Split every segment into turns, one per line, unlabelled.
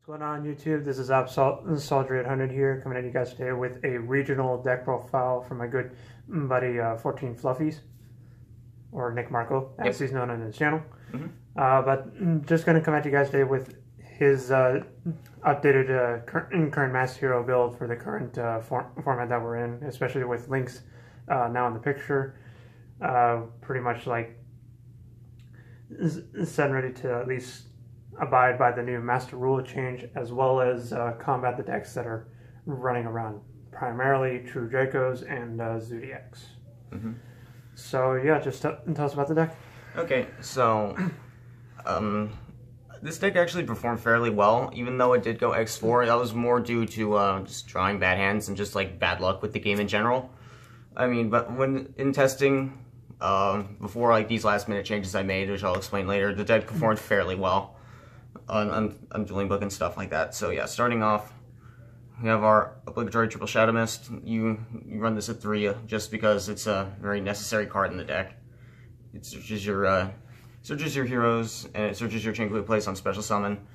What's going on YouTube? This is Soldier 800 here, coming at you guys today with a regional deck profile from my good buddy 14 Fluffies, or Nick Marko, as he's known on his channel. But just going to come at you guys today with his updated current Master Hero build for the current format that we're in, especially with links now in the picture. Pretty much like set and ready to at least abide by the new master rule change, as well as combat the decks that are running around, primarily True Dracos and Zodiacs. So yeah, just tell us about the deck.
Okay, so this deck actually performed fairly well, even though it did go X4. That was more due to just drawing bad hands and just like bad luck with the game in general. I mean, but when in testing, before like these last minute changes I made, which I'll explain later, the deck performed fairly well on Dueling Book and stuff like that. So yeah, starting off, we have our obligatory triple Shadow Mist. You run this at 3 just because it's a very necessary card in the deck. It searches your heroes, and it searches your Chingu place on special summon,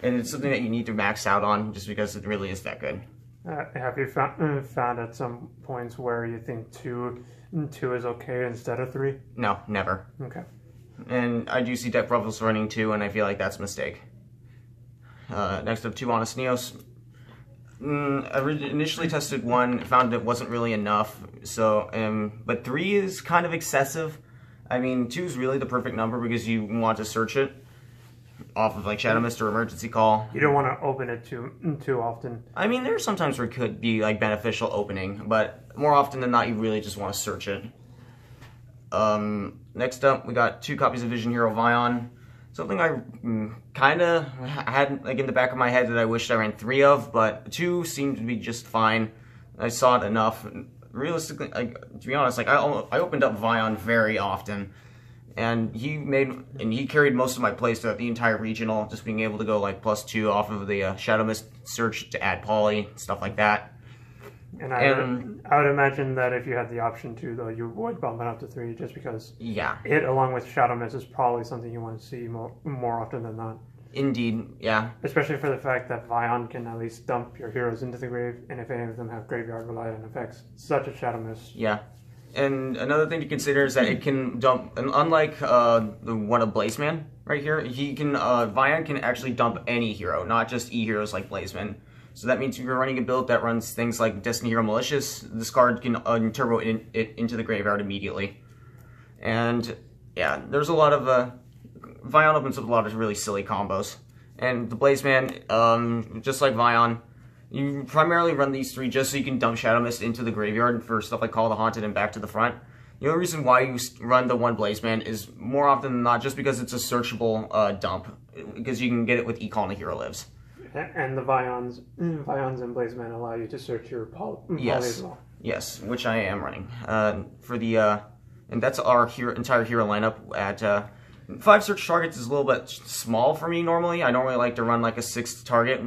and it's something that you need to max out on just because it really is that good.
Have you found at some points where you think two is okay instead of 3?
No, never.
Okay.
And I do see deck profiles running 2, and I feel like that's a mistake. Next up, 2 Honest Neos. I initially tested 1, found it wasn't really enough, so but 3 is kind of excessive. I mean, 2 is really the perfect number because you want to search it off of like Shadow Mist or Emergency Call.
You don't want to open it too often.
I mean, there are some times where it could be like beneficial opening, but more often than not, you really just want to search it. Next up, we got 2 copies of Vision Hero Vion. Something I kind of had like in the back of my head that I wished I ran 3 of, but 2 seemed to be just fine. I saw it enough. Realistically, to be honest, like I opened up Vion very often, and he carried most of my plays throughout the entire regional, just being able to go like +2 off of the Shadow Mist search to add poly, stuff like that.
And I would imagine that if you had the option to, though, you would bump it up to 3 just because it, along with Shadow Mist, is probably something you want to see more often than not.
Indeed, yeah.
Especially for the fact that Vion can at least dump your heroes into the grave, and if any of them have graveyard-reliant effects, such as Shadow Mist.
Yeah. And another thing to consider is that it can dump, and unlike the one of Blazeman right here, Vion can actually dump any hero, not just E-heroes like Blazeman. So that means if you're running a build that runs things like Destiny Hero Malicious, this card can turbo it into the graveyard immediately. And yeah, there's a lot of Vion opens up a lot of really silly combos. And the Blazeman, just like Vion, you primarily run these 3 just so you can dump Shadow Mist into the graveyard for stuff like Call of the Haunted and Back to the Front. The only reason why you run the 1 Blazeman is more often than not just because it's a searchable dump, because you can get it with E-Call and the Hero Lives.
And the Vions and Blazeman allow you to search your poly as well.
Yes, which I am running. And that's our entire hero lineup at 5 search targets is a little bit small for me normally. I don't really like to run like a 6th target.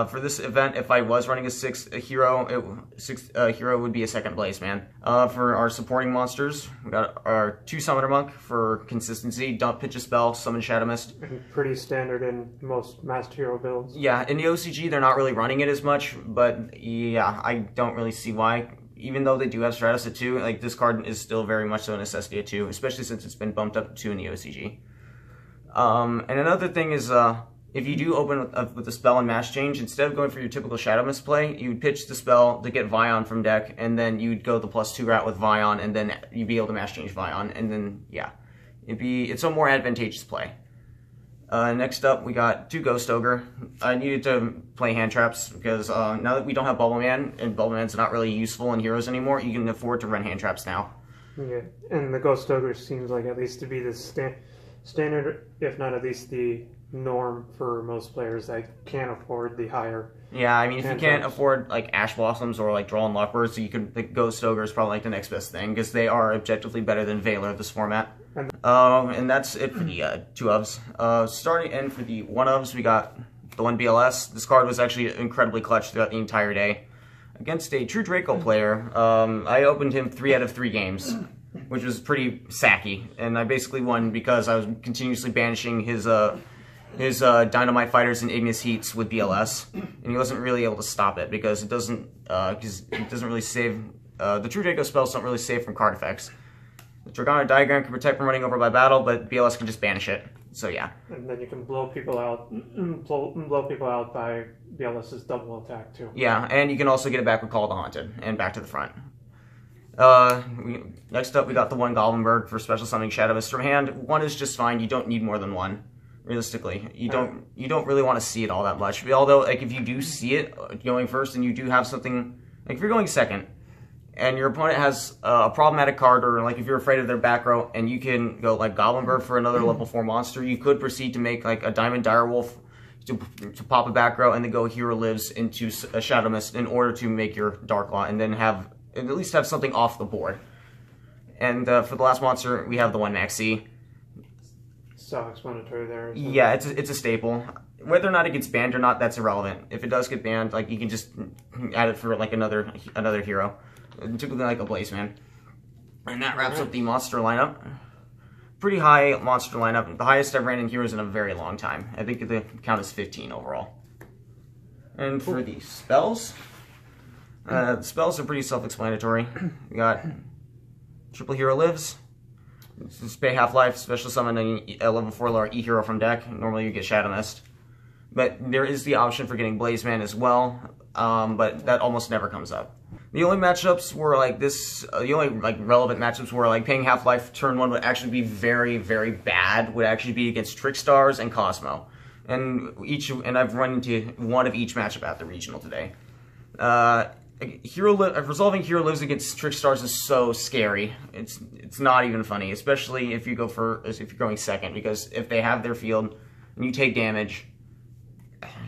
For this event, if I was running a 6th hero would be a 2nd Blazeman. For our supporting monsters, we got our 2 Summoner Monk for consistency, dump, pitch a spell, summon Shadow Mist.
Pretty standard in most Master Hero builds. Yeah,
in the OCG they're not really running it as much, but yeah, I don't really see why. Even though they do have Stratos at 2, like this card is still very much so a necessity at 2, especially since it's been bumped up to 2 in the OCG. And another thing is, if you do open with the spell and mass change, instead of going for your typical Shadow Mist play, you would pitch the spell to get Vion from deck, and then you'd go the +2 route with Vion, and then you'd be able to mass change Vion, and then, yeah. It's a more advantageous play. Next up, we got 2 Ghost Ogre. I needed to play hand traps, because now that we don't have Bubble Man, and Bubble Man's not really useful in heroes anymore, you can afford to run hand traps now.
Yeah, and the Ghost Ogre seems like at least to be the standard, if not at least the norm for most players that can't afford the higher.
Yeah, I mean, if you can't afford like Ash Blossoms or like Draw and Luckbirds, so the Ghost Ogre is probably like the next best thing because they are objectively better than Valor this format. And that's it for the 2 ofs. Starting and for the 1 ofs, we got the 1 BLS. This card was actually incredibly clutch throughout the entire day. Against a True Draco player, I opened him 3 out of 3 games, which was pretty sacky, and I basically won because I was continuously banishing his his Dynamite Fighters and Ignis Heats with BLS, and he wasn't really able to stop it because it doesn't really save. The True Draco spells don't really save from card effects. The Dragonic Diagram can protect from running over by battle, but BLS can just banish it. So yeah.
And then you can blow people out by BLS's double attack too.
Yeah, and you can also get it back with Call of the Haunted and back to the front. Next up, we got the one Goblinberg for special summoning Shadow Mist from hand. One is just fine. You don't need more than one. Realistically, you don't really want to see it all that much. Although, like, if you do see it going first, and you do have something, like if you're going second, and your opponent has a problematic card, or like if you're afraid of their back row, and you can go like Goblinberg for another level 4 monster, you could proceed to make like a Diamond Direwolf to pop a back row, and then go Hero Lives into a Shadow Mist in order to make your Dark Law, and then at least have something off the board. And for the last monster, we have the one Maxi.
Self-explanatory there.
Yeah, it's a staple. Whether or not it gets banned or not, that's irrelevant. If it does get banned, like you can just add it for like another hero, typically like a Blazeman. And that wraps up the monster lineup. Pretty high monster lineup. The highest I've ran in heroes in a very long time. I think the count is 15 overall. And for the spells, the spells are pretty self-explanatory. We got Triple Hero Lives. Just pay half-life, special summon a level 4 lower E-Hero from deck. Normally you get Shadow Mist. But there is the option for getting Blazeman as well, but that almost never comes up. The only matchups were like this, the only like relevant matchups were like paying half-life turn 1 would actually be very, very bad, would actually be against Trickstars and Cosmo. And I've run into one of each matchup at the regional today. Resolving Hero Lives against Trickstars is so scary. It's not even funny, especially if you're going second, because if they have their field and you take damage,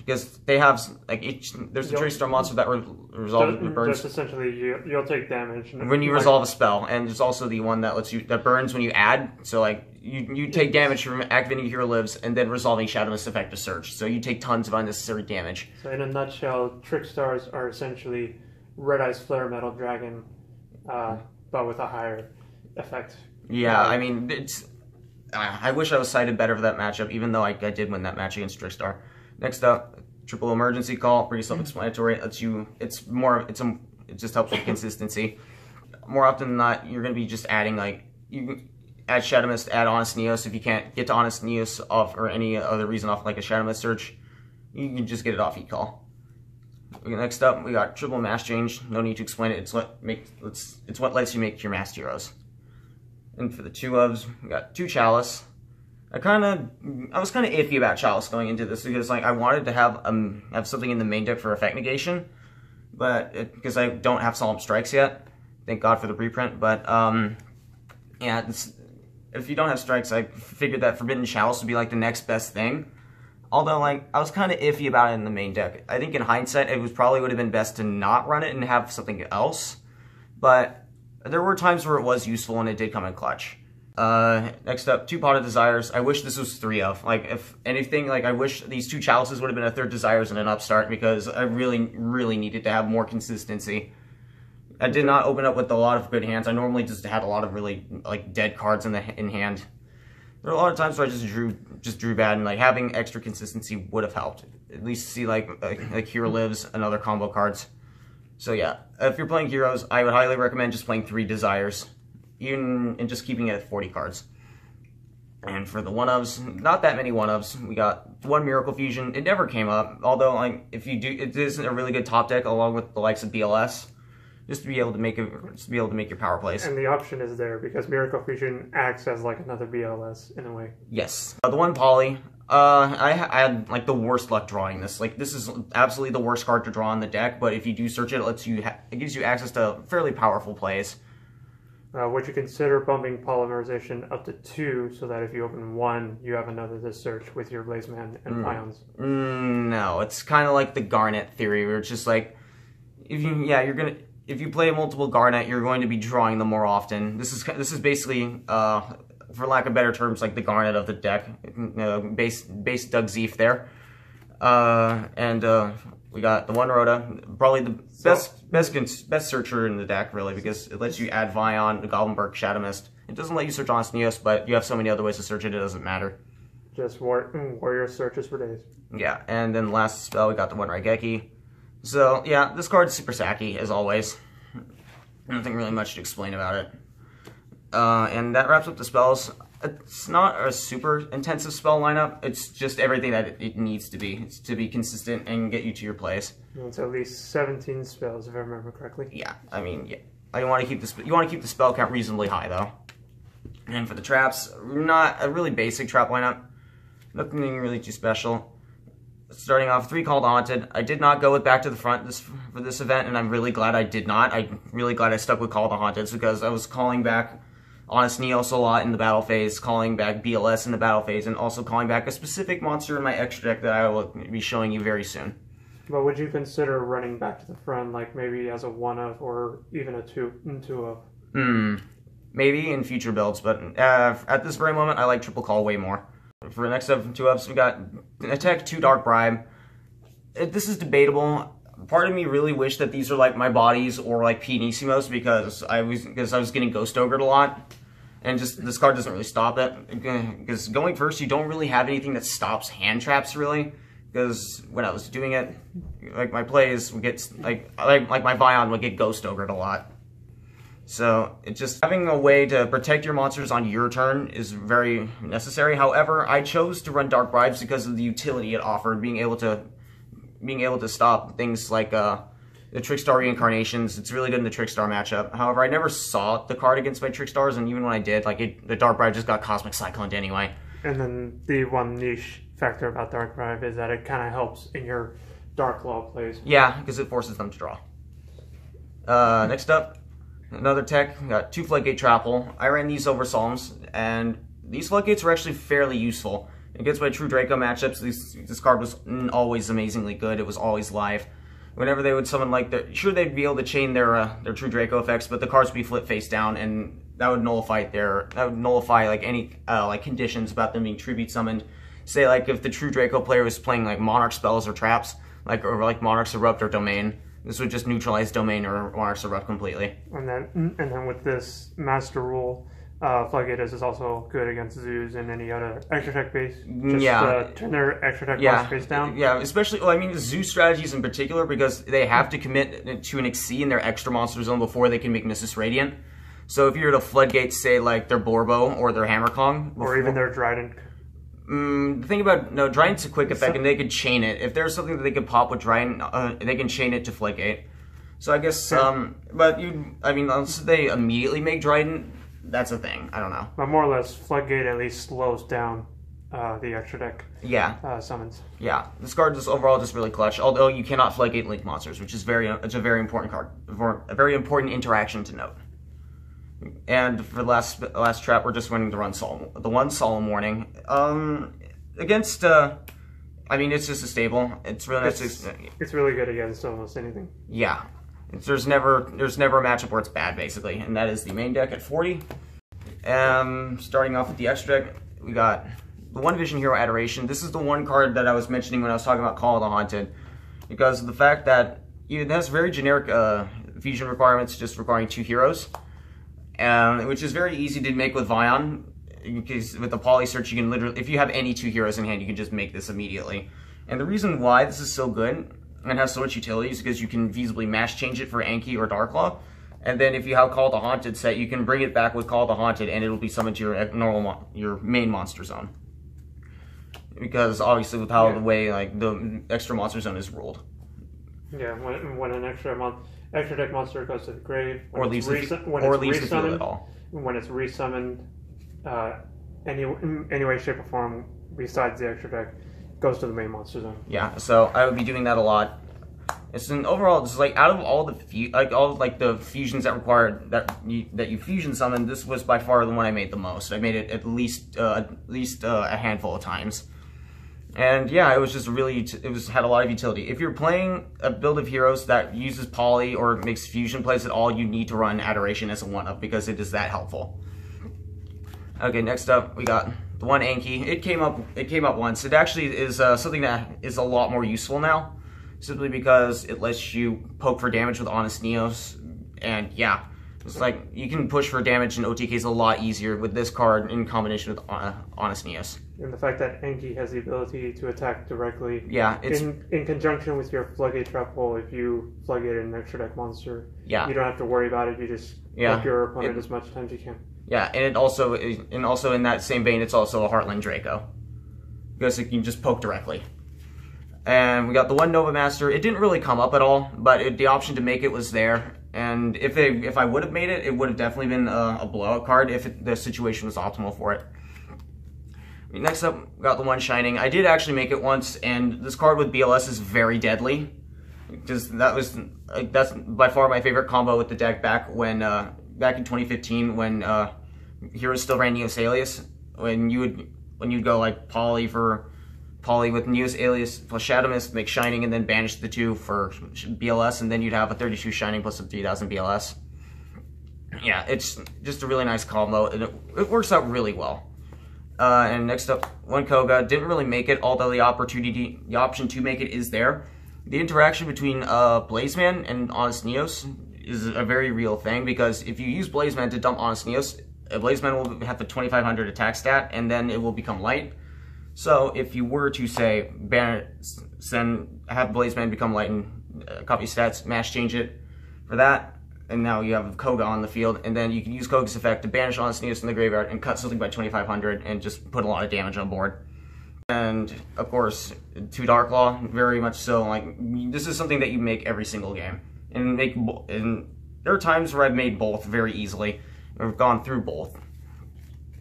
because they have like there's a Trickstar monster that resolves burns.
Just essentially, you'll take damage
when you resolve a spell, and there's also the one that burns when you add. So like you take damage from activating Hero Lives and then resolving Shadow Mist effective Surge. So you take tons of unnecessary damage.
So in a nutshell, Trickstars are essentially Red Eyes Flare Metal Dragon, but with a higher effect.
Yeah, I mean, I wish I was cited better for that matchup, even though I did win that match against Trickstar. Next up, Triple Emergency Call, pretty self-explanatory. It just helps with consistency. More often than not, you're going to be just adding, like, you can add Shadow Mist, add Honest Neos. If you can't get to Honest Neos off, or any other reason off, like a Shadow Mist search, you can just get it off E-Call. Next up, we got Triple Mass Change. No need to explain it. It's what lets you make your masked heroes. And for the 2 ofs, we got 2 Chalice. I was kind of iffy about Chalice going into this because like I wanted to have something in the main deck for effect negation, but because I don't have Solemn Strikes yet, thank God for the reprint. But yeah, if you don't have strikes, I figured that Forbidden Chalice would be like the next best thing. Although, like, I was kind of iffy about it in the main deck. I think in hindsight, it probably would have been best to not run it and have something else. But there were times where it was useful and it did come in clutch. Next up, 2 Pot of Desires. I wish this was 3 of. Like, if anything, like, I wish these 2 Chalices would have been a 3rd Desires and an Upstart, because I really, really needed to have more consistency. I did not open up with a lot of good hands. I normally just had a lot of really, like, dead cards in hand. There are a lot of times where I just drew bad, and like having extra consistency would have helped. At least see like Hero Lives and other combo cards. So yeah, if you're playing heroes, I would highly recommend just playing 3 Desires, and just keeping it at 40 cards. And for the 1-ofs, not that many 1-ofs. We got 1 Miracle Fusion. It never came up, although like if you do, it isn't a really good top deck along with the likes of BLS. Just to be able to make your power plays. And
the option is there because Miracle Fusion acts as like another BLS in a way.
Yes. The 1 Poly, I had like the worst luck drawing this. Like this is absolutely the worst card to draw in the deck, but if you do search it, it gives you access to fairly powerful plays.
Would you consider bumping Polymerization up to 2 so that if you open 1, you have another to search with your Blazeman and Pions?
No, it's kind of like the Garnet theory, where it's just like if you play multiple Garnet, you're going to be drawing them more often. This is basically, for lack of better terms, like the Garnet of the deck. Base Doug Zeef there. We got the 1 Rhoda, probably the best searcher in the deck, really, because it lets you add Vion, the Goblinberg, Shadow Mist. It doesn't let you search Honest Neos, but you have so many other ways to search it, it doesn't matter.
Just warrior searches for days.
Yeah, and then last spell, we got the one Raigeki. So, yeah, this card's super sacky, as always. Nothing really much to explain about it. And that wraps up the spells. It's not a super intensive spell lineup. It's just everything that it needs to be. It's to be consistent and get you to your place.
It's at least 17 spells, if I remember correctly.
Yeah, I mean, yeah. You want to keep the spell count reasonably high, though. And for the traps, not a really basic trap lineup. Nothing really too special. Starting off, 3 Call the Haunted. I did not go with Back to the Front for this event, and I'm really glad I did not. I'm really glad I stuck with Call the Haunted, because I was calling back Honest Neos a lot in the battle phase, calling back BLS in the battle phase, and also calling back a specific monster in my extra deck that I will be showing you very soon.
But would you consider running Back to the Front, like maybe as a 1-of or even a 2-of?
Maybe in future builds, but at this very moment, I like Triple Call way more. For the next 2-ups, we got Attack 2 Dark Bribe. This is debatable. Part of me really wished that these are like my bodies or like Pianissimos because I was getting Ghost Ogred a lot. And just this card doesn't really stop it. Because going first, you don't really have anything that stops hand traps, really. Because when I was doing it, like my plays would get, like my Vion would get Ghost Ogred a lot. So, it's just having a way to protect your monsters on your turn is very necessary. However, I chose to run Dark Bribes because of the utility it offered, being able to stop things like the Trickstar reincarnations. It's really good in the Trickstar matchup. However, I never saw the card against my Trickstars, and even when I did, like the Dark Bribe just got Cosmic Cycloned anyway.
And then the one niche factor about Dark Bribe is that it kind of helps in your Dark Claw plays.
Yeah, because it forces them to draw. Next up, another tech. We got 2 Floodgate Trapple. I ran these over Psalms, and these Floodgates were actually fairly useful. Against my True Draco matchups, this card was always amazingly good. It was always live. Whenever they would summon, like, they'd be able to chain their True Draco effects, but the cards would be flipped face down, and that would nullify like any like conditions about them being tribute summoned. Say like if the True Draco player was playing like Monarch spells or traps, like Monarch's Erupt or Domain, this would just neutralize Domain or Monarch's Erupt completely.
And then with this Master Rule, Floodgate is also good against zoos and any other extra tech base. Just turn their extra tech monster face down.
Yeah, especially, well, I mean, zoo strategies in particular, because they have to commit to an Exceed in their extra monster zone before they can make Missus Radiant. So if you were to Floodgate, say, like, their Borbo or their Hammer Kong.
Or even their Dryden.
The thing about, no, Dryden's a quick effect, and they could chain it. If there's something that they could pop with Dryden, they can chain it to Floodgate. So I guess, but unless they immediately make Dryden, that's a thing. I don't know.
But more or less, Floodgate at least slows down the extra deck summons. Yeah,
this card is overall just really clutch. Although you cannot Floodgate Link monsters, which is it's a very important card, a very important interaction to note. And for the last trap, we're just running the one Solemn Warning. Against it's just a stable. It's really
it's really good against almost anything.
Yeah. There's never a matchup where it's bad, basically, and that is the main deck at 40. Starting off with the extra deck, we got the One Vision Hero Adoration. This is the one card that I was mentioning when I was talking about Call of the Haunted, because of the fact that it has very generic fusion requirements, just requiring 2 heroes, which is very easy to make with Vion, because with the Poly Search, you can literally, if you have any 2 heroes in hand, you can just make this immediately. And the reason why this is so good and has so much utility is because you can feasibly mash change it for Anki or Darklaw, and then if you have Call of the Haunted set, you can bring it back with Call of the Haunted, and it'll be summoned to your main monster zone. Because obviously, with how the way like the extra monster zone is ruled.
Yeah, when an extra deck monster goes to the grave,
or leaves the field at all.
When it's resummoned, any way, shape, or form besides the extra deck, goes to the main monster zone.
Yeah, so I would be doing that a lot. It's overall, it's like out of all the fusions that require that you fusion summon, this was by far the one I made the most. I made it at least a handful of times, and yeah, it was just really had a lot of utility. If you're playing a build of heroes that uses poly or makes fusion plays at all, you need to run Adoration as a 1-up because it is that helpful. Okay, next up we got the one Anki. It came up once. It actually is something that is a lot more useful now, simply because it lets you poke for damage with Honest Neos, and yeah, It's like you can push for damage in OTKs a lot easier with this card in combination with Honest Neos.
And the fact that Enki has the ability to attack directly.
Yeah, it's
in conjunction with your Floodgate Trap Hole. If you Floodgate an extra deck monster,
yeah,
you don't have to worry about it. You just help your opponent as much time as you can.
Yeah, and also in that same vein, it's also a Heartland Draco because it can just poke directly. And we got the one Nova Master. It didn't really come up at all, but the option to make it was there. And if I would have made it, it would have definitely been a blowout card if the situation was optimal for it. Next up, we got the one Shining. I did actually make it once, and this card with BLS is very deadly. Because that's by far my favorite combo with the deck back in 2015 when heroes still ran Neos Alias. When you'd go like Poly with Neos Alias plus Shadow Mist, make Shining, and then banish the 2 for BLS, and then you'd have a 32 Shining plus a 3000 BLS. Yeah, it's just a really nice combo, and it works out really well. And next up, one Koga. Didn't really make it, although the option to make it is there. The interaction between Blazeman and Honest Neos is a very real thing, because if you use Blazeman to dump Honest Neos, Blazeman will have the 2500 attack stat, and then it will become light. So if you were to say have Blazeman become light and copy stats, mash change it for that, and now you have Koga on the field, and then you can use Koga's effect to banish Honest Neos in the graveyard and cut something by 2500 and just put a lot of damage on board. And of course, 2 Darklaw, very much so. Like, this is something that you make every single game, and there are times where I've made both very easily. I've gone through both,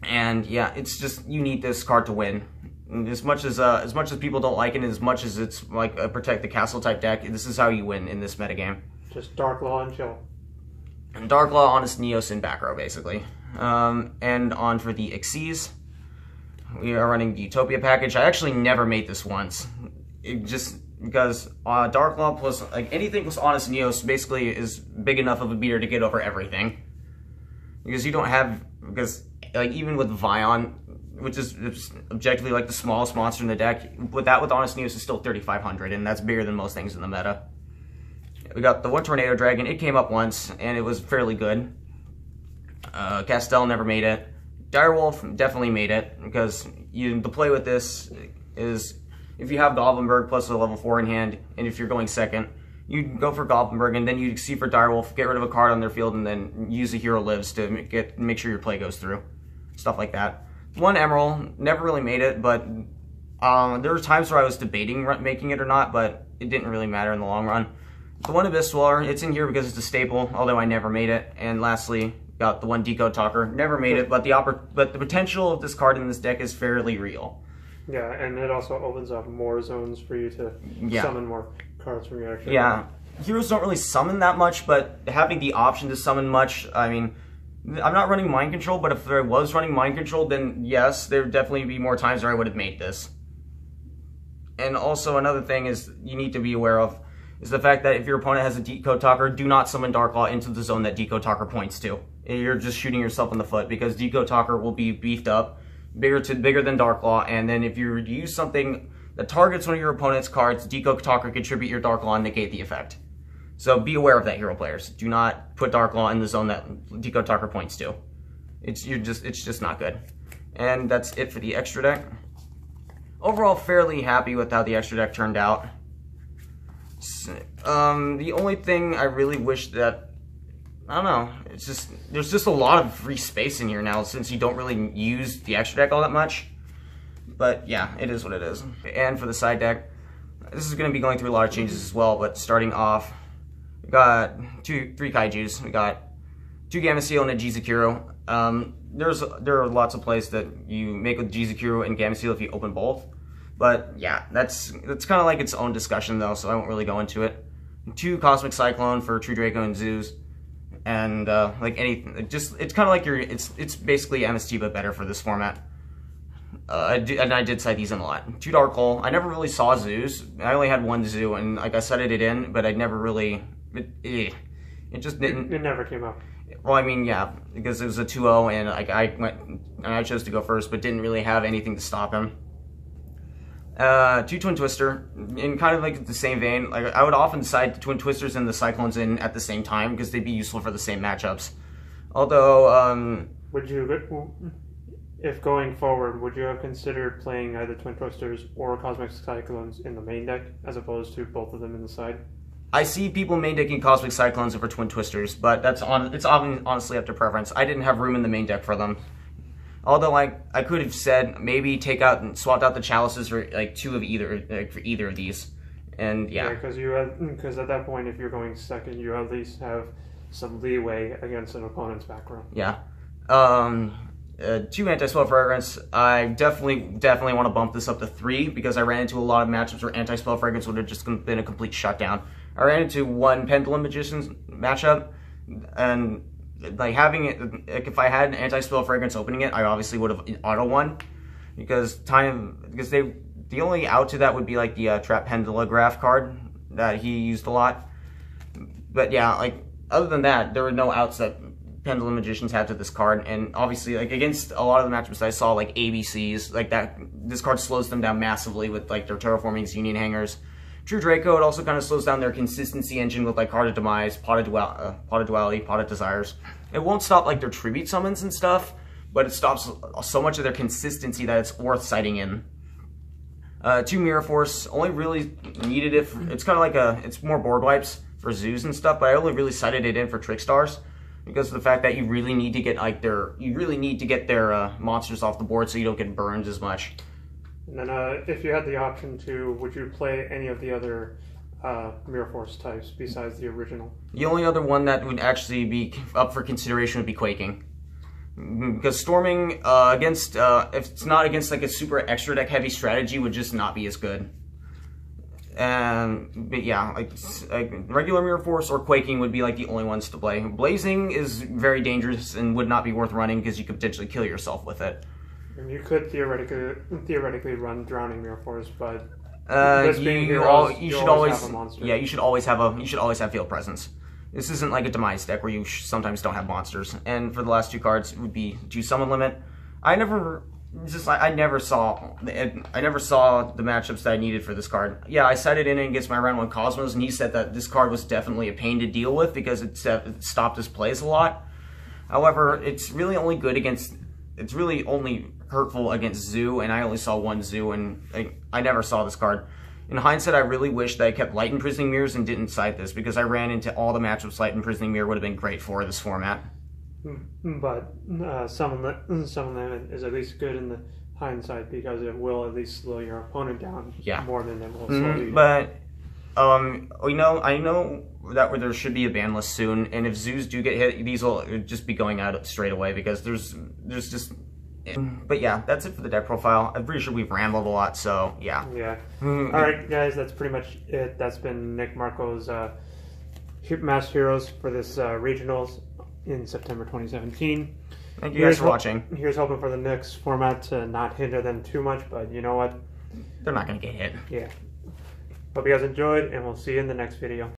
and yeah, it's just you need this card to win. And as much as people don't like it, as much as it's like a protect the castle type deck, this is how you win in this metagame.
Just Darklaw and chill.
And Darklaw, Honest Neos, and back row basically. And on for the Xyz. We are running the Utopia package. I actually never made this once. Just because Darklaw plus like anything plus Honest Neos basically is big enough of a beater to get over everything. Because you don't have, because like even with Vion, which is objectively like the smallest monster in the deck, with Honest Neos is still 3500, and that's bigger than most things in the meta. We got the one Tornado Dragon. It came up once, and it was fairly good. Castell never made it. Direwolf definitely made it, because the play with this is if you have Goblinberg plus a level 4 in hand, and if you're going second, you go for Goblinberg, and then you see for Direwolf, get rid of a card on their field, and then use the hero lives to make sure your play goes through. Stuff like that. One Emerald, never really made it, but there were times where I was debating making it or not, but it didn't really matter in the long run. The one Abyss Dweller, it's in here because it's a staple, although I never made it. And lastly, got the one Decode Talker, never made it, but the potential of this card in this deck is fairly real.
Yeah, and it also opens up more zones for you to summon more cards from your extra.
Yeah, heroes don't really summon that much, but having the option to summon much, I mean, I'm not running Mind Control, but if I was running Mind Control, then yes, there would definitely be more times where I would have made this. And also another thing is you need to be aware of is the fact that if your opponent has a Decode Talker, do not summon Darklaw into the zone that Decode Talker points to. You're just shooting yourself in the foot, because Decode Talker will be beefed up, bigger than Darklaw, and then if you use something that targets one of your opponent's cards, Decode Talker can tribute your Darklaw and negate the effect. So be aware of that, hero players. Do not put Darklaw in the zone that Decode Talker points to. It's just not good. And that's it for the extra deck. Overall, fairly happy with how the extra deck turned out. The only thing I really wish that, I don't know, it's just, there's just a lot of free space in here now since you don't really use the extra deck all that much. But yeah, it is what it is. And for the side deck, this is going to be going through a lot of changes as well, but starting off, we got three Kaijus, we got 2 Gamma Seal and a Jizukiro. There are lots of plays that you make with Jizukiro and Gamma Seal if you open both. But yeah, that's kind of like its own discussion though, so I won't really go into it. 2 Cosmic Cyclone for True Draco and Zeus, and like anything, it's kind of like it's basically MST but better for this format. I did cite these in a lot. 2 Dark Hole. I never really saw Zeus. I only had 1 Zoo, and like I cited it in, but I never really. It just didn't.
It never came up.
Well, I mean, yeah, because it was a 2-0, and like I chose to go first, but didn't really have anything to stop him. 2 Twin Twister, in kind of like the same vein. Like I would often side Twin Twisters and the Cyclones in at the same time because they'd be useful for the same matchups. Although,
Would you, if going forward, would you have considered playing either Twin Twisters or Cosmic Cyclones in the main deck, as opposed to both of them in the side?
I see people main decking Cosmic Cyclones over Twin Twisters, but it's honestly up to preference. I didn't have room in the main deck for them. Although I could have said maybe take out and swapped out the chalices for like two of either, like for either of these, and yeah.
Because at that point, if you're going second, you at least have some leeway against an opponent's back row.
Yeah. Two anti-spell fragrance. I definitely want to bump this up to 3 because I ran into a lot of matchups where anti-spell fragrance would have just been a complete shutdown. I ran into one Pendulum Magicians matchup, and like having it, like if I had an anti-spell fragrance opening it, I obviously would have auto won because the only out to that would be like the Trap Pendulograph card that he used a lot. But yeah, like other than that, there were no outs that Pendulum Magicians had to this card, and obviously like against a lot of the matchups I saw, like ABCs, like that, this card slows them down massively with like their Terraforming Union Hangers. True Draco, it also kind of slows down their consistency engine with like Heart of Demise, Pot of Duality, Pot of Desires. It won't stop like their tribute summons and stuff, but it stops so much of their consistency that it's worth citing in. 2 Mirror Force, only really needed it for, it's kind of like it's more board wipes for zoos and stuff, but I only really cited it in for Trickstars because of the fact that you really need to get like their monsters off the board so you don't get burned as much.
And then if you had the option to, would you play any of the other Mirror Force types besides the original?
The only other one that would actually be up for consideration would be Quaking. Because Storming against, if it's not against like a super extra deck heavy strategy, would just not be as good. But yeah, like regular Mirror Force or Quaking would be like the only ones to play. Blazing is very dangerous and would not be worth running because you could potentially kill yourself with it.
And you could theoretically run Drowning Mirror Force, but
you should always have field presence. This isn't like a Demise deck where you sometimes don't have monsters. And for the last 2 cards, it would be 2 Summon Limit. I never saw the matchups that I needed for this card. Yeah, I cited in against my round 1 Cosmos, and he said that this card was definitely a pain to deal with because it stopped his plays a lot. However, it's really only good against. It's really only hurtful against Zoo, and I only saw 1 Zoo, and I never saw this card. In hindsight, I really wish that I kept Light Imprisoning Mirrors and didn't cite this, because I ran into all the matchups Light Imprisoning Mirror would have been great for this format.
But Summon Limit is at least good in the hindsight, because it will at least slow your opponent down more than it will slow you down.
But I know that there should be a ban list soon, and if zoos do get hit, these will just be going out straight away because there's just. But yeah, that's it for the deck profile. I'm pretty sure we've rambled a lot, so yeah.
Yeah. All right, guys, that's pretty much it. That's been Nick Marko's Masked Heroes for this regionals in September 2017.
Thank you guys for watching.
Here's hoping for the next format to not hinder them too much, but you know what?
They're not going to get hit.
Yeah. Hope you guys enjoyed, and we'll see you in the next video.